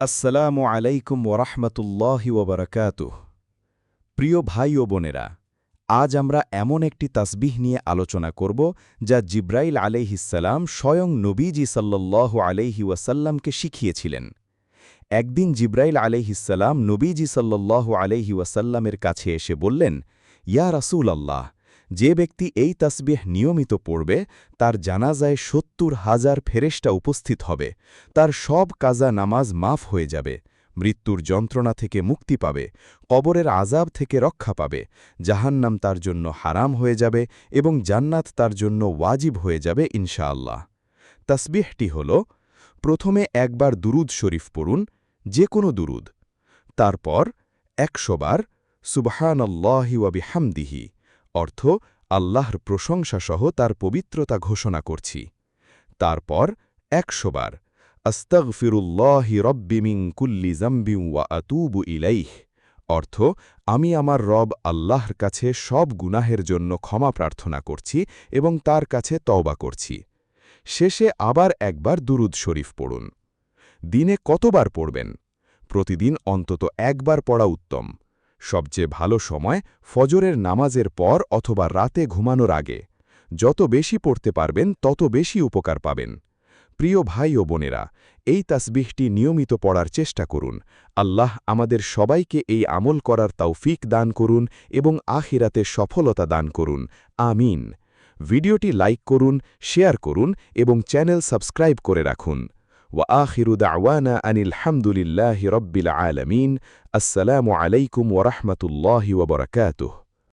আসসালামু আলাইকুম ওরহমতুল্লাহি ওবরাকাতুহ। প্রিয় ভাই ও বোনেরা, আজ আমরা এমন একটি তাসবিহ নিয়ে আলোচনা করব যা জিব্রাইল আলাইহিসসালাম স্বয়ং নবীজি সাল্লাল্লাহু আলাইহি ওয়াসাল্লামকে শিখিয়েছিলেন। একদিন জিব্রাইল আলাইহিসসালাম নবীজি সাল্লাল্লাহু আলাইহি ওয়াসাল্লামের কাছে এসে বললেন, ইয়া রাসূল আল্লাহ, যে ব্যক্তি এই তাসবিহ নিয়মিত পড়বে তার জানাজায় ৭০,০০০ ফেরেশতা উপস্থিত হবে, তার সব কাজা নামাজ মাফ হয়ে যাবে, মৃত্যুর যন্ত্রণা থেকে মুক্তি পাবে, কবরের আযাব থেকে রক্ষা পাবে, জাহান্নাম তার জন্য হারাম হয়ে যাবে এবং জান্নাত তার জন্য ওয়াজিব হয়ে যাবে ইনশাআল্লাহ। তাসবিহটি হল, প্রথমে একবার দুরুদ শরীফ পড়ুন, যে কোনো দুরুদ। তারপর ১০০ বার সুবহানাল্লাহি ওয়া বিহামদিহি, অর্থ আল্লাহর প্রশংসাসহ তার পবিত্রতা ঘোষণা করছি। তারপর ১০০ বার আস্তাগফিরুল্লাহি রব্বি মিন কুল্লি যামবিন ওয়া আতুবু ইলাইহ, অর্থ আমি আমার রব আল্লাহর কাছে সব গুনাহের জন্য ক্ষমা প্রার্থনা করছি এবং তার কাছে তওবা করছি। শেষে আবার একবার দুরুদ শরীফ পড়ুন। দিনে কতবার পড়বেন? প্রতিদিন অন্তত একবার পড়া উত্তম। সবচেয়ে ভালো সময় ফজরের নামাজের পর অথবা রাতে ঘুমানোর আগে। যত বেশি পড়তে পারবেন তত বেশি উপকার পাবেন। প্রিয় ভাই ও বোনেরা, এই তাসবিহটি নিয়মিত পড়ার চেষ্টা করুন। আল্লাহ আমাদের সবাইকে এই আমল করার তৌফিক দান করুন এবং আখিরাতে সফলতা দান করুন। আমিন। ভিডিওটি লাইক করুন, শেয়ার করুন এবং চ্যানেল সাবস্ক্রাইব করে রাখুন। وآخر دعوانا أن الحمد لله رب العالمين. السلام عليكم ورحمة الله وبركاته.